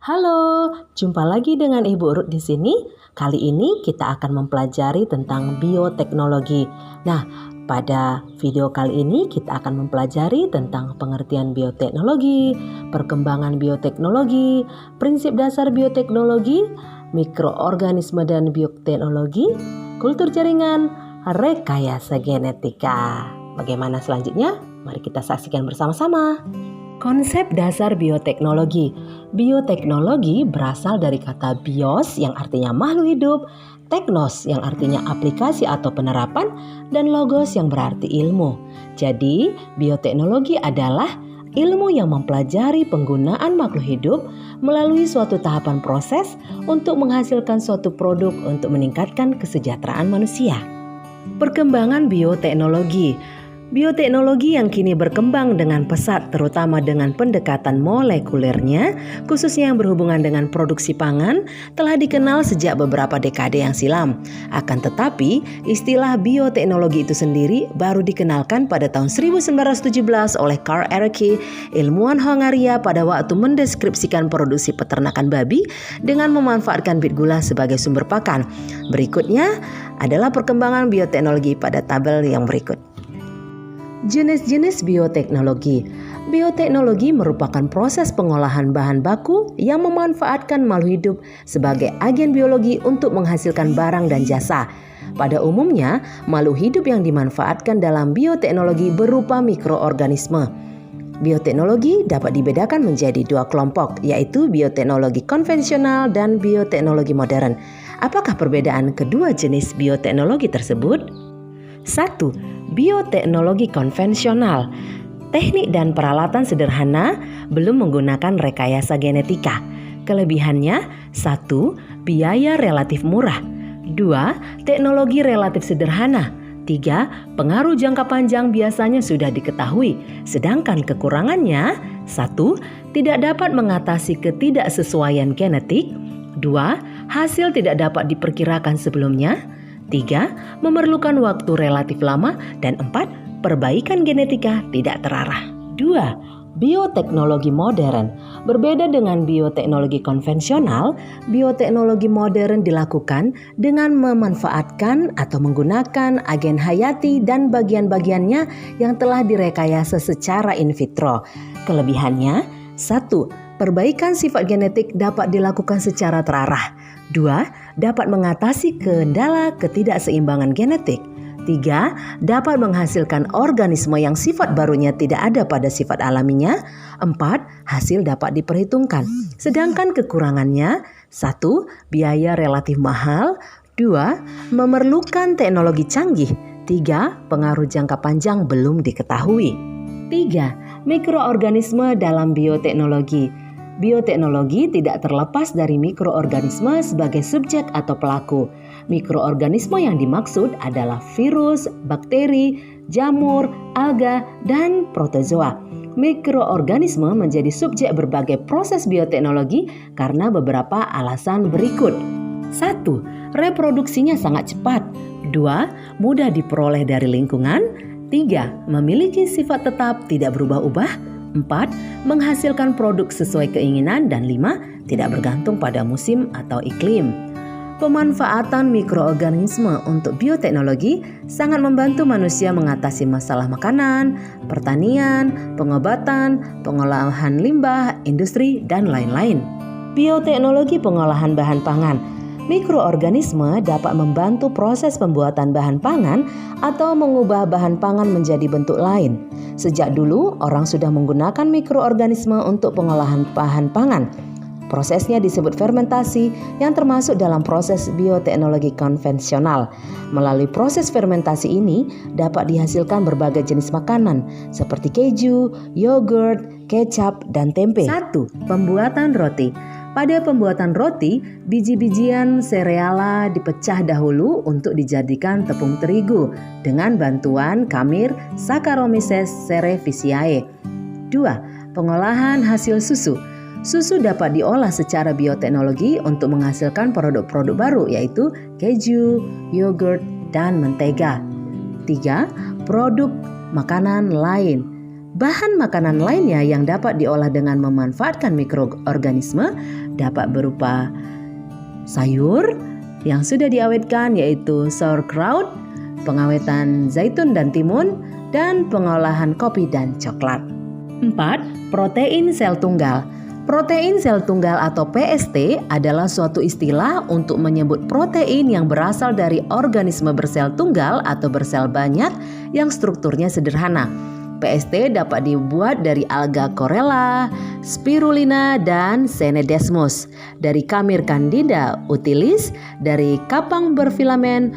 Halo, jumpa lagi dengan Ibu Ruth di sini. Kali ini kita akan mempelajari tentang bioteknologi. Nah, pada video kali ini kita akan mempelajari tentang pengertian bioteknologi, perkembangan bioteknologi, prinsip dasar bioteknologi, mikroorganisme dan bioteknologi, kultur jaringan, rekayasa genetika. Bagaimana selanjutnya? Mari kita saksikan bersama-sama. Konsep dasar bioteknologi. Bioteknologi berasal dari kata bios yang artinya makhluk hidup, teknos yang artinya aplikasi atau penerapan, dan logos yang berarti ilmu. Jadi, bioteknologi adalah ilmu yang mempelajari penggunaan makhluk hidup melalui suatu tahapan proses untuk menghasilkan suatu produk untuk meningkatkan kesejahteraan manusia. Perkembangan bioteknologi. Bioteknologi yang kini berkembang dengan pesat terutama dengan pendekatan molekulernya, khususnya yang berhubungan dengan produksi pangan, telah dikenal sejak beberapa dekade yang silam. Akan tetapi, istilah bioteknologi itu sendiri baru dikenalkan pada tahun 1917 oleh Carl Ehrlich, ilmuwan Hongaria pada waktu mendeskripsikan produksi peternakan babi dengan memanfaatkan bit gula sebagai sumber pakan. Berikutnya adalah perkembangan bioteknologi pada tabel yang berikut. Jenis-jenis bioteknologi. Bioteknologi merupakan proses pengolahan bahan baku yang memanfaatkan makhluk hidup sebagai agen biologi untuk menghasilkan barang dan jasa. Pada umumnya, makhluk hidup yang dimanfaatkan dalam bioteknologi berupa mikroorganisme. Bioteknologi dapat dibedakan menjadi dua kelompok, yaitu bioteknologi konvensional dan bioteknologi modern. Apakah perbedaan kedua jenis bioteknologi tersebut? 1. Bioteknologi konvensional. Teknik dan peralatan sederhana, belum menggunakan rekayasa genetika. Kelebihannya: 1. Biaya relatif murah. 2. Teknologi relatif sederhana. 3. Pengaruh jangka panjang biasanya sudah diketahui. Sedangkan kekurangannya: 1. Tidak dapat mengatasi ketidaksesuaian genetik. 2. Hasil tidak dapat diperkirakan sebelumnya. 3. Memerlukan waktu relatif lama. Dan 4. Perbaikan genetika tidak terarah. 2. Bioteknologi modern. Berbeda dengan bioteknologi konvensional, bioteknologi modern dilakukan dengan memanfaatkan atau menggunakan agen hayati dan bagian-bagiannya yang telah direkayasa secara in vitro. Kelebihannya: 1. Perbaikan sifat genetik dapat dilakukan secara terarah. 2. Dapat mengatasi kendala ketidakseimbangan genetik. 3. Dapat menghasilkan organisme yang sifat barunya tidak ada pada sifat alaminya. 4. Hasil dapat diperhitungkan. Sedangkan kekurangannya: 1. Biaya relatif mahal. 2. Memerlukan teknologi canggih. 3. Pengaruh jangka panjang belum diketahui. 3. Mikroorganisme dalam bioteknologi. Bioteknologi tidak terlepas dari mikroorganisme sebagai subjek atau pelaku. Mikroorganisme yang dimaksud adalah virus, bakteri, jamur, alga, dan protozoa. Mikroorganisme menjadi subjek berbagai proses bioteknologi karena beberapa alasan berikut. 1. Reproduksinya sangat cepat. 2. Mudah diperoleh dari lingkungan. 3. Memiliki sifat tetap tidak berubah-ubah. 4. Menghasilkan produk sesuai keinginan. Dan 5. Tidak bergantung pada musim atau iklim. Pemanfaatan mikroorganisme untuk bioteknologi sangat membantu manusia mengatasi masalah makanan, pertanian, pengobatan, pengolahan limbah, industri, dan lain-lain. Bioteknologi pengolahan bahan pangan. Mikroorganisme dapat membantu proses pembuatan bahan pangan atau mengubah bahan pangan menjadi bentuk lain. Sejak dulu, orang sudah menggunakan mikroorganisme untuk pengolahan bahan pangan. Prosesnya disebut fermentasi yang termasuk dalam proses bioteknologi konvensional. Melalui proses fermentasi ini dapat dihasilkan berbagai jenis makanan seperti keju, yogurt, kecap, dan tempe. 1. Pembuatan roti. Pada pembuatan roti, biji-bijian sereala dipecah dahulu untuk dijadikan tepung terigu dengan bantuan kamir Saccharomyces cerevisiae. 2. Pengolahan hasil susu. Susu dapat diolah secara bioteknologi untuk menghasilkan produk-produk baru yaitu keju, yogurt, dan mentega. 3. Produk makanan lain. Bahan makanan lainnya yang dapat diolah dengan memanfaatkan mikroorganisme dapat berupa sayur yang sudah diawetkan yaitu sauerkraut, pengawetan zaitun dan timun, dan pengolahan kopi dan coklat. 4. Protein sel tunggal. Protein sel tunggal atau PST adalah suatu istilah untuk menyebut protein yang berasal dari organisme bersel tunggal atau bersel banyak yang strukturnya sederhana. PST dapat dibuat dari alga Chlorella, Spirulina, dan Senedesmus, dari Khmer candida utilis, dari kapang berfilamen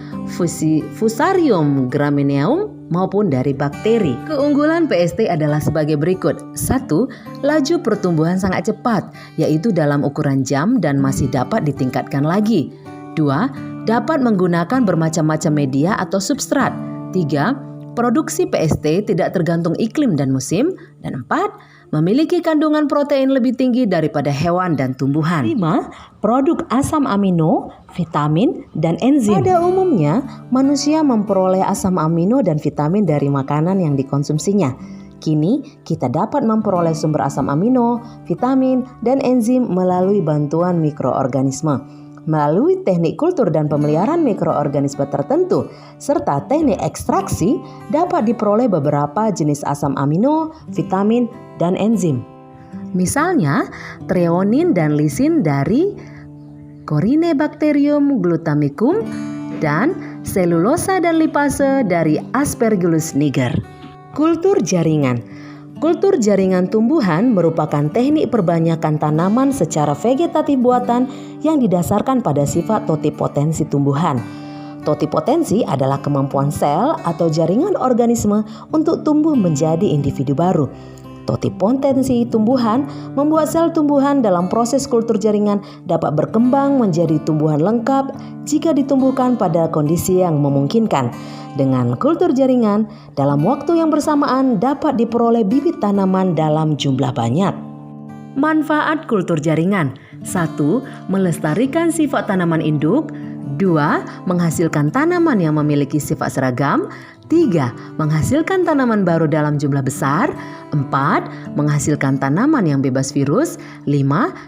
Fusarium gramineum, maupun dari bakteri. Keunggulan PST adalah sebagai berikut. 1. Laju pertumbuhan sangat cepat, yaitu dalam ukuran jam dan masih dapat ditingkatkan lagi. 2. Dapat menggunakan bermacam-macam media atau substrat. 3. Produksi PST tidak tergantung iklim dan musim. Dan 4. Memiliki kandungan protein lebih tinggi daripada hewan dan tumbuhan. 5. Produk asam amino, vitamin, dan enzim. Pada umumnya, manusia memperoleh asam amino dan vitamin dari makanan yang dikonsumsinya. Kini, kita dapat memperoleh sumber asam amino, vitamin, dan enzim melalui bantuan mikroorganisme. Melalui teknik kultur dan pemeliharaan mikroorganisme tertentu, serta teknik ekstraksi, dapat diperoleh beberapa jenis asam amino, vitamin, dan enzim. Misalnya, treonin dan lisin dari Corynebacterium glutamicum dan selulosa dan lipase dari Aspergillus niger. Kultur jaringan. Kultur jaringan tumbuhan merupakan teknik perbanyakan tanaman secara vegetatif buatan yang didasarkan pada sifat totipotensi tumbuhan. Totipotensi adalah kemampuan sel atau jaringan organisme untuk tumbuh menjadi individu baru. Totipotensi tumbuhan membuat sel tumbuhan dalam proses kultur jaringan dapat berkembang menjadi tumbuhan lengkap jika ditumbuhkan pada kondisi yang memungkinkan. Dengan kultur jaringan, dalam waktu yang bersamaan dapat diperoleh bibit tanaman dalam jumlah banyak. Manfaat kultur jaringan. 1. Melestarikan sifat tanaman induk. 2. Menghasilkan tanaman yang memiliki sifat seragam. 3. Menghasilkan tanaman baru dalam jumlah besar. 4. Menghasilkan tanaman yang bebas virus. 5.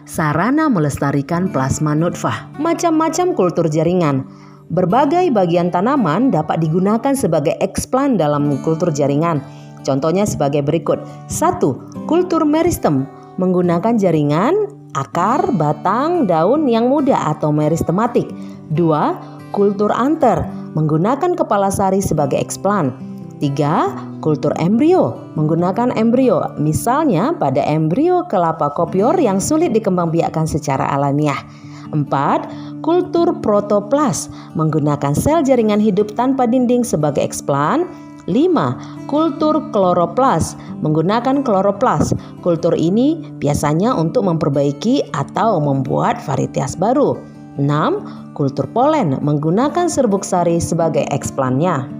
Sarana melestarikan plasma nutfah. Macam-macam kultur jaringan. Berbagai bagian tanaman dapat digunakan sebagai eksplan dalam kultur jaringan. Contohnya sebagai berikut. 1. Kultur meristem menggunakan jaringan, akar, batang, daun yang muda atau meristematik. 2. Kultur anter menggunakan kepala sari sebagai eksplan. 3. Kultur embrio menggunakan embrio, misalnya pada embrio kelapa kopior yang sulit dikembangbiakkan secara alamiah. 4. Kultur protoplas menggunakan sel jaringan hidup tanpa dinding sebagai eksplan. 5. Kultur kloroplas menggunakan kloroplas. Kultur ini biasanya untuk memperbaiki atau membuat varietas baru. 6. Kultur polen menggunakan serbuk sari sebagai eksplannya.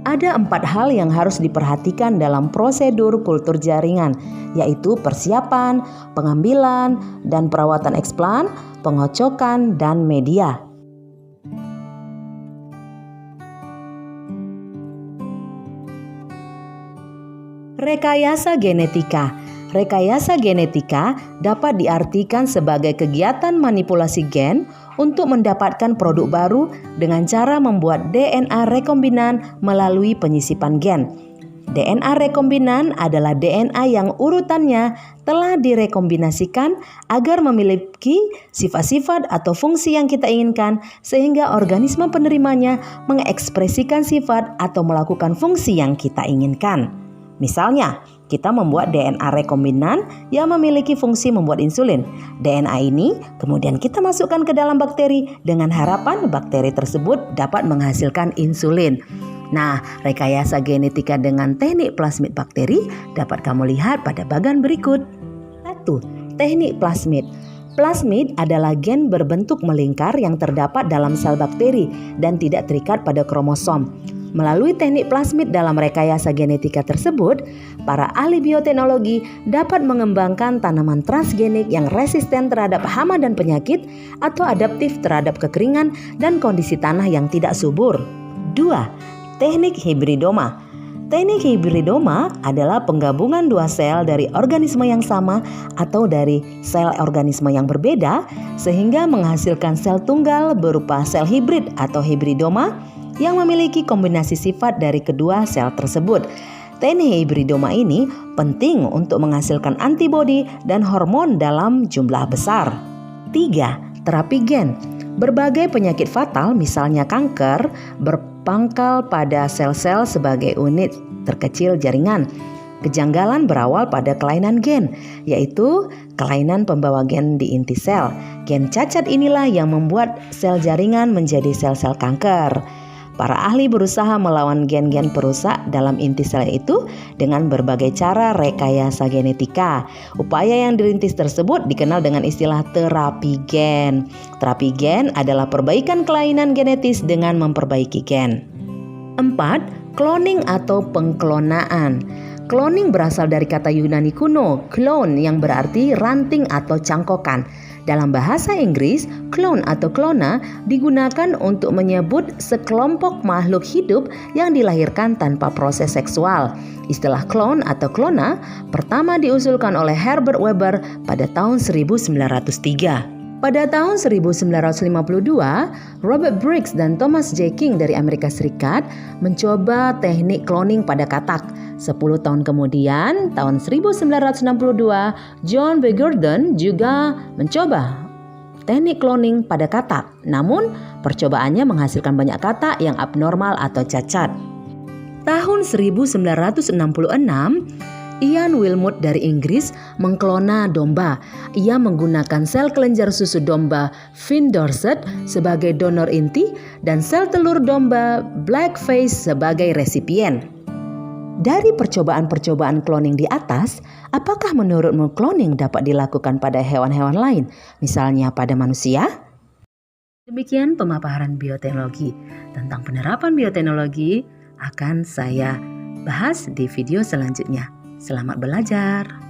Ada 4 hal yang harus diperhatikan dalam prosedur kultur jaringan, yaitu persiapan, pengambilan, dan perawatan eksplan, pengocokan, dan media. Rekayasa genetika. Rekayasa genetika dapat diartikan sebagai kegiatan manipulasi gen untuk mendapatkan produk baru dengan cara membuat DNA rekombinan melalui penyisipan gen. DNA rekombinan adalah DNA yang urutannya telah direkombinasikan agar memiliki sifat-sifat atau fungsi yang kita inginkan, sehingga organisme penerimanya mengekspresikan sifat atau melakukan fungsi yang kita inginkan. Misalnya, kita membuat DNA rekombinan yang memiliki fungsi membuat insulin. DNA ini kemudian kita masukkan ke dalam bakteri dengan harapan bakteri tersebut dapat menghasilkan insulin. Nah, rekayasa genetika dengan teknik plasmid bakteri dapat kamu lihat pada bagan berikut. 1. Teknik plasmid. Plasmid adalah gen berbentuk melingkar yang terdapat dalam sel bakteri dan tidak terikat pada kromosom. Melalui teknik plasmid dalam rekayasa genetika tersebut, para ahli bioteknologi dapat mengembangkan tanaman transgenik yang resisten terhadap hama dan penyakit atau adaptif terhadap kekeringan dan kondisi tanah yang tidak subur. 2. Teknik hibridoma. Teknik hibridoma adalah penggabungan dua sel dari organisme yang sama atau dari sel organisme yang berbeda sehingga menghasilkan sel tunggal berupa sel hibrid atau hibridoma yang memiliki kombinasi sifat dari kedua sel tersebut. Teknik hibridoma ini penting untuk menghasilkan antibodi dan hormon dalam jumlah besar. 3. Terapi gen. Berbagai penyakit fatal misalnya kanker berpangkal pada sel-sel sebagai unit terkecil jaringan. Kejanggalan berawal pada kelainan gen, yaitu kelainan pembawa gen di inti sel. Gen cacat inilah yang membuat sel jaringan menjadi sel-sel kanker. Para ahli berusaha melawan gen-gen perusak dalam inti sel itu dengan berbagai cara rekayasa genetika. Upaya yang dirintis tersebut dikenal dengan istilah terapi gen. Terapi gen adalah perbaikan kelainan genetis dengan memperbaiki gen. 4. Cloning atau pengklonaan. Cloning berasal dari kata Yunani kuno, klon yang berarti ranting atau cangkokan. Dalam bahasa Inggris, clone atau klona digunakan untuk menyebut sekelompok makhluk hidup yang dilahirkan tanpa proses seksual. Istilah clone atau klona pertama diusulkan oleh Herbert Weber pada tahun 1903. Pada tahun 1952, Robert Briggs dan Thomas J. King dari Amerika Serikat mencoba teknik cloning pada katak. 10 tahun kemudian, tahun 1962, John B. Gurdon juga mencoba teknik cloning pada katak. Namun, percobaannya menghasilkan banyak katak yang abnormal atau cacat. Tahun 1966, Ian Wilmut dari Inggris mengklona domba. Ia menggunakan sel kelenjar susu domba Finn Dorset sebagai donor inti dan sel telur domba Blackface sebagai resipien. Dari percobaan-percobaan cloning di atas, apakah menurutmu cloning dapat dilakukan pada hewan-hewan lain, misalnya pada manusia? Demikian pemaparan bioteknologi. Tentang penerapan bioteknologi akan saya bahas di video selanjutnya. Selamat belajar.